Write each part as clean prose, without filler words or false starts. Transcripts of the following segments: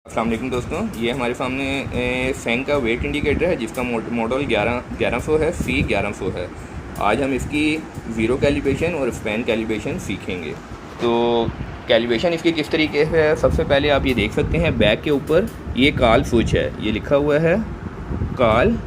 अस्सलाम वालेकुम दोस्तों, ये हमारे सामने फैंग का वेट इंडिकेटर है जिसका मॉडल 1100 है, C1100 है। आज हम इसकी ज़ीरो कैलिब्रेशन और स्पैन कैलिब्रेशन सीखेंगे। तो कैलिब्रेशन इसकी किस तरीके से है, सबसे पहले आप ये देख सकते हैं बैक के ऊपर ये काल स्विच है, ये लिखा हुआ है काल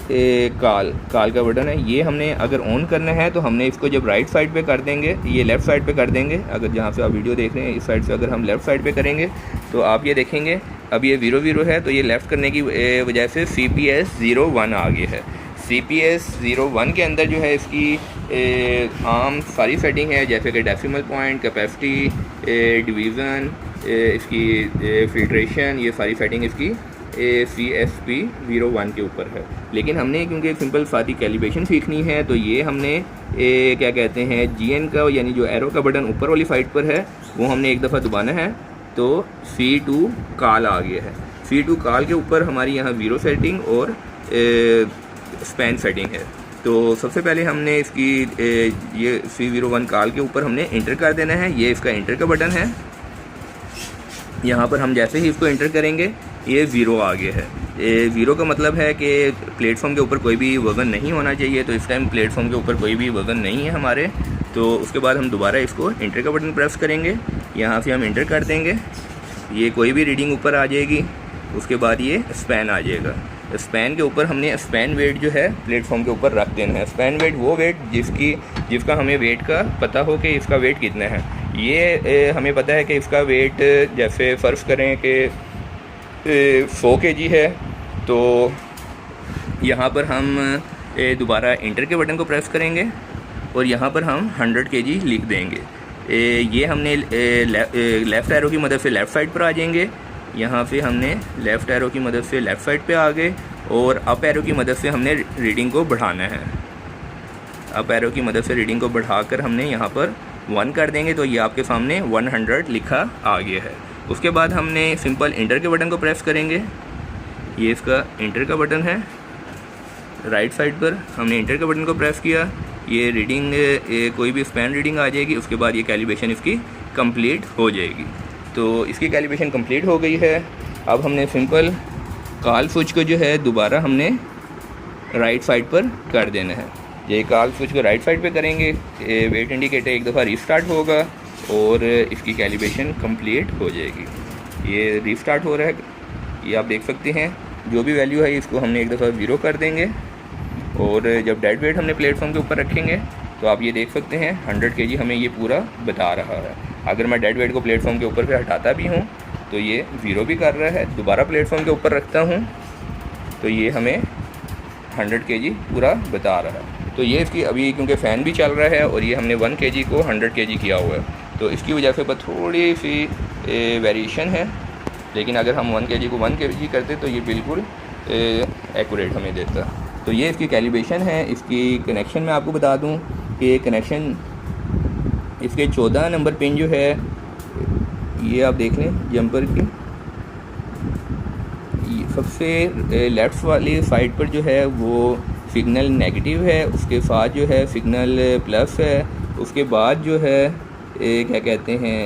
काल का बटन है। ये हमने अगर ऑन करना है तो हमने इसको जब राइट साइड पे कर देंगे, ये लेफ़्ट साइड पे कर देंगे। अगर जहाँ से आप वीडियो देख रहे हैं इस साइड से अगर हम लेफ़्ट साइड पे करेंगे तो आप ये देखेंगे अब ये 00 है, तो ये लेफ़्ट करने की वजह से CPS 01 आ गया है। CPS 01 के अंदर जो है इसकी आम सारी सेटिंग है, जैसे कि डेसिमल पॉइंट, कैपेसिटी, डिवीज़न, इसकी फ़िल्ट्रेशन, ये सारी सेटिंग इसकी CSP 01 के ऊपर है। लेकिन हमने क्योंकि सिंपल सादी कैलिब्रेशन सीखनी है तो ये हमने क्या कहते हैं GN का यानी जो एरो का बटन ऊपर वाली साइड पर है वो हमने एक दफ़ा दबाना है, तो C2 काल आ गया है। C2 काल के ऊपर हमारी यहाँ ज़ीरो सेटिंग और स्पैन सेटिंग है। तो सबसे पहले हमने इसकी ये C01 काल के ऊपर हमने इंटर कर देना है। ये इसका इंटर का बटन है। यहाँ पर हम जैसे ही इसको इंटर करेंगे ये ज़ीरो आ गया है। ज़ीरो का मतलब है कि प्लेटफॉर्म के ऊपर कोई भी वज़न नहीं होना चाहिए। तो इस टाइम प्लेटफॉर्म के ऊपर कोई भी वज़न नहीं है हमारे। तो उसके बाद हम दोबारा इसको इंटर का बटन प्रेस करेंगे, यहाँ से हम इंटर कर देंगे, ये कोई भी रीडिंग ऊपर आ जाएगी। उसके बाद ये स्पैन आ जाएगा। स्पैन के ऊपर हमने स्पैन वेट जो है प्लेटफॉर्म के ऊपर रख देना है। स्पैन वेट वो वेट जिसका हमें वेट का पता हो कि इसका वेट कितना है। ये हमें पता है कि इसका वेट जैसे फ़र्ज़ करें कि 100 kg है, तो यहाँ पर हम दोबारा इंटर के बटन को प्रेस करेंगे और यहाँ पर हम 100 kg लिख देंगे। ये हमने लेफ़्ट एरो की मदद से लेफ़्ट साइड पर आ जाएंगे। यहाँ से हमने लेफ़्ट एरो की मदद से लेफ़्ट साइड पे आ गए और अप एरो की मदद से हमने रीडिंग को बढ़ाना है। अप एरो की मदद से रीडिंग को बढ़ाकर हमने यहाँ पर 1 कर देंगे, तो ये आपके सामने 100 लिखा आ गया है। उसके बाद हमने सिंपल इंटर के बटन को प्रेस करेंगे। ये इसका इंटर का बटन है। राइट साइड पर हमने इंटर के बटन को प्रेस किया, ये रीडिंग कोई भी स्पैन रीडिंग आ जाएगी। उसके बाद ये कैलिब्रेशन इसकी कंप्लीट हो जाएगी। तो इसकी कैलिब्रेशन कंप्लीट हो गई है। अब हमने सिंपल काल स्विच को जो है दोबारा हमने राइट साइड पर कर देना है। ये काल स्विच को राइट साइड पे करेंगे, वेट इंडिकेटर एक दफ़ा रीस्टार्ट होगा और इसकी कैलिब्रेशन कंप्लीट हो जाएगी। ये रीस्टार्ट हो रहा है, ये आप देख सकते हैं। जो भी वैल्यू है इसको हमने एक दफ़ा 0 कर देंगे और जब डेड वेट हमने प्लेटफॉर्म के ऊपर रखेंगे तो आप ये देख सकते हैं 100 kg हमें ये पूरा बता रहा है। अगर मैं डेड वेट को प्लेटफॉर्म के ऊपर से हटाता भी हूँ तो ये 0 भी कर रहा है। दोबारा प्लेटफॉर्म के ऊपर रखता हूँ तो ये हमें 100 kg पूरा बता रहा है। तो ये इसकी अभी क्योंकि फ़ैन भी चल रहा है और ये हमने 1 kg को 100 kg किया हुआ है, तो इसकी वजह से बस थोड़ी सी वेरिएशन है। लेकिन अगर हम 1 kg को 1 kg करते तो ये बिल्कुल एक्यूरेट हमें देता। तो ये इसकी कैलिब्रेशन है। इसकी कनेक्शन मैं आपको बता दूं कि कनेक्शन इसके 14 नंबर पिन जो है ये आप देख लें जंपर की सबसे लेफ़्ट वाली साइड पर जो है वो सिग्नल नेगेटिव है, उसके साथ जो है सिग्नल प्लस है। उसके बाद जो है क्या कहते हैं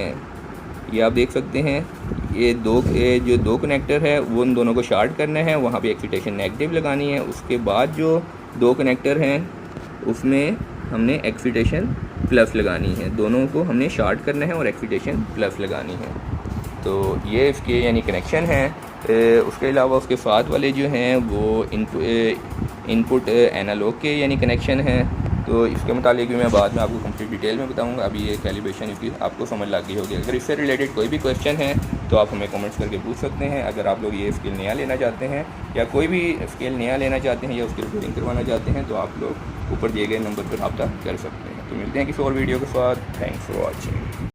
ये आप देख सकते हैं ये जो दो कनेक्टर है वो उन दोनों को शार्ट करना है, वहाँ पे एक्सीटेशन नेगेटिव लगानी है। उसके बाद जो 2 कनेक्टर हैं उसमें हमने एक्सीटेशन प्लस लगानी है। दोनों को हमने शार्ट करना है और एक्सीटेशन प्लस लगानी है। तो ये इसके यानी कनेक्शन है। उसके अलावा उसके साथ वाले जो हैं वो इनपुट एनालॉग के यानी कनेक्शन हैं। तो इसके मुतालिक भी मैं बाद में आपको कंप्लीट डिटेल में बताऊंगा। अभी ये कैलिब्रेशन इसकी आपको समझ लग गई होगी। अगर इससे रिलेटेड कोई भी क्वेश्चन है तो आप हमें कमेंट्स करके पूछ सकते हैं। अगर आप लोग ये स्किल नया लेना चाहते हैं या कोई भी स्किल नया लेना चाहते हैं या उसकी रिकॉर्डिंग करवाना चाहते हैं तो आप लोग ऊपर दिए गए नंबर पर रब्ता कर सकते हैं। तो मिलते हैं किसी और वीडियो के साथ। Thanks for watching.